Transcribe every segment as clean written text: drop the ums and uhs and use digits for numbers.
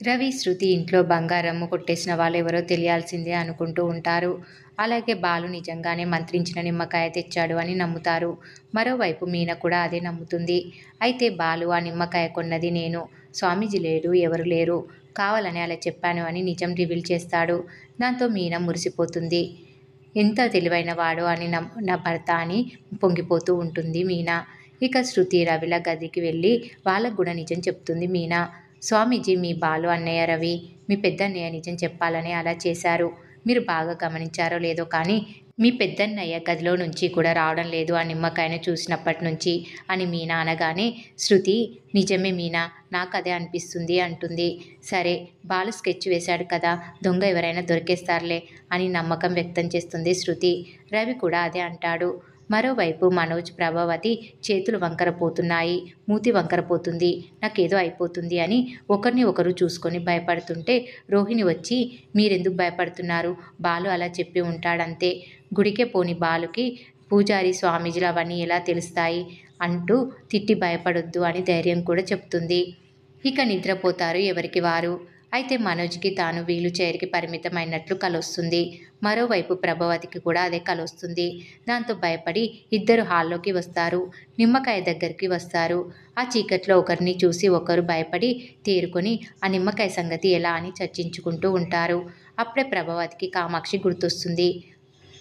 రవి, శృతి ఇంట్లో బంగారము కొట్టేసిన వాళ్ళెవరో తెలియాల్సిందే అనుకుంటూ ఉంటారు. అలాగే బాలు నిజంగానే మంత్రించిన నిమ్మకాయ తెచ్చాడు అని నమ్ముతారు. మరోవైపు మీన కూడా అదే నమ్ముతుంది. అయితే బాలు ఆ నిమ్మకాయ కొన్నది నేను, స్వామీజీ లేడు, ఎవరు లేరు, కావాలని అలా చెప్పాను అని నిజం రివీల్ చేస్తాడు. దాంతో మీన మురిసిపోతుంది. ఎంత తెలివైన వాడో అని నా భర్త అని పొంగిపోతూ ఉంటుంది మీన. ఇక శృతి, రవిల గదికి వెళ్ళి వాళ్ళకు కూడా నిజం చెప్తుంది మీన. స్వామీజీ, మీ బాలు అన్నయ్య రవి మీ పెద్దన్నయ్య నిజం చెప్పాలని అలా చేశారు. మీరు బాగా గమనించారో లేదో కానీ మీ పెద్దన్నయ్య గదిలో నుంచి కూడా రావడం లేదు ఆ నిమ్మకాయను చూసినప్పటి నుంచి అని మీనా అనగానే, శృతి నిజమే మీనా, నాకు అదే అనిపిస్తుంది అంటుంది. సరే, బాలు స్కెచ్ వేశాడు కదా, దొంగ ఎవరైనా దొరికేస్తారులే అని నమ్మకం వ్యక్తం చేస్తుంది శృతి. రవి కూడా అదే అంటాడు. మరోవైపు మనోజ్, ప్రభావతి చేతులు వంకరపోతున్నాయి, మూతి వంకరపోతుంది, నాకేదో అయిపోతుంది అని ఒకరిని ఒకరు చూసుకొని భయపడుతుంటే రోహిణి వచ్చి, మీరెందుకు భయపడుతున్నారు, బాలు అలా చెప్పి ఉంటాడంతే, గుడికే పోని బాలుకి పూజారి, స్వామీజీలు అవన్నీ ఎలా తెలుస్తాయి అంటూ తిట్టి భయపడొద్దు అని ధైర్యం కూడా చెప్తుంది. ఇక నిద్రపోతారు ఎవరికి వారు. అయితే మనోజ్కి తాను వీలు చైర్కి పరిమితమైనట్లు కలొస్తుంది. మరోవైపు ప్రభావతికి కూడా అదే కలొస్తుంది. దాంతో భయపడి ఇద్దరు హాల్లోకి వస్తారు. నిమ్మకాయ దగ్గరికి వస్తారు. ఆ చీకట్లో ఒకరిని చూసి ఒకరు భయపడి తేరుకొని ఆ నిమ్మకాయ సంగతి ఎలా అని చర్చించుకుంటూ ఉంటారు. అప్పుడే ప్రభావతికి కామాక్షి గుర్తొస్తుంది.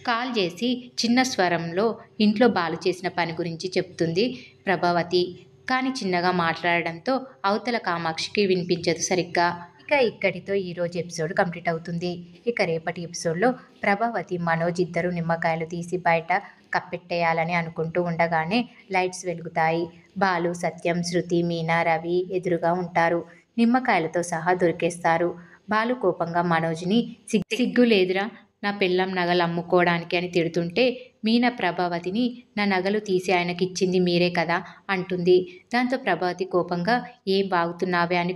కాల్ చేసి చిన్న స్వరంలో ఇంట్లో బాలు చేసిన పని గురించి చెప్తుంది ప్రభావతి. కానీ చిన్నగా మాట్లాడడంతో అవతల కామాక్షికి వినిపించదు సరిగ్గా. ఇక ఇక్కడితో ఈరోజు ఎపిసోడ్ కంప్లీట్ అవుతుంది. ఇక రేపటి ఎపిసోడ్లో ప్రభావతి, మనోజ్ ఇద్దరు నిమ్మకాయలు తీసి బయట కప్పెట్టేయాలని అనుకుంటూ ఉండగానే లైట్స్ వెలుగుతాయి. బాలు, సత్యం, శృతి, మీనా, రవి ఎదురుగా ఉంటారు. నిమ్మకాయలతో సహా దొరికేస్తారు. బాలు కోపంగా మనోజ్ని, సిగ్గు లేదురా నా పెళ్ళాం నగలు అమ్ముకోవడానికి అని తిడుతుంటే, మీనా ప్రభావతిని, నా నగలు తీసి ఆయనకిచ్చింది మీరే కదా అంటుంది. దాంతో ప్రభావతి కోపంగా, ఏం వాగుతున్నావే అని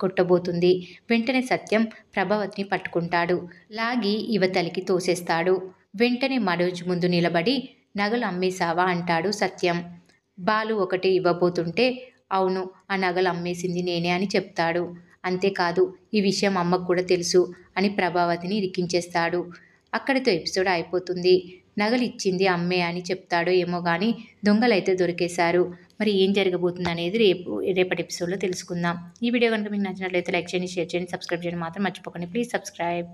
కొట్టబోతుంది. వెంటనే సత్యం ప్రభావతిని పట్టుకుంటాడు. లాగి యువతలికి తోసేస్తాడు. వెంటనే మనోజ్ ముందు నిలబడి, నగలు అమ్మేశావా అంటాడు సత్యం. బాలు ఒకటి ఇవ్వబోతుంటే, అవును, ఆ నగలు అమ్మేసింది నేనే అని చెప్తాడు. అంతేకాదు, ఈ విషయం అమ్మకు కూడా తెలుసు అని ప్రభావతిని ఇరికించేస్తాడు. అక్కడితో ఎపిసోడ్ అయిపోతుంది. నగలు ఇచ్చింది అమ్మే అని చెప్తాడో ఏమో కానీ దొంగలైతే దొరికేశారు. మరి ఏం జరగబోతుంది అనేది రేపటి ఎపిసోడ్లో తెలుసుకుందాం. ఈ వీడియో కనుక మీకు నచ్చినట్లయితే లైక్ చేయండి, షేర్ చేయండి, సబ్స్క్రైబ్ చేయడం మాత్రం మర్చిపోకండి. Please subscribe.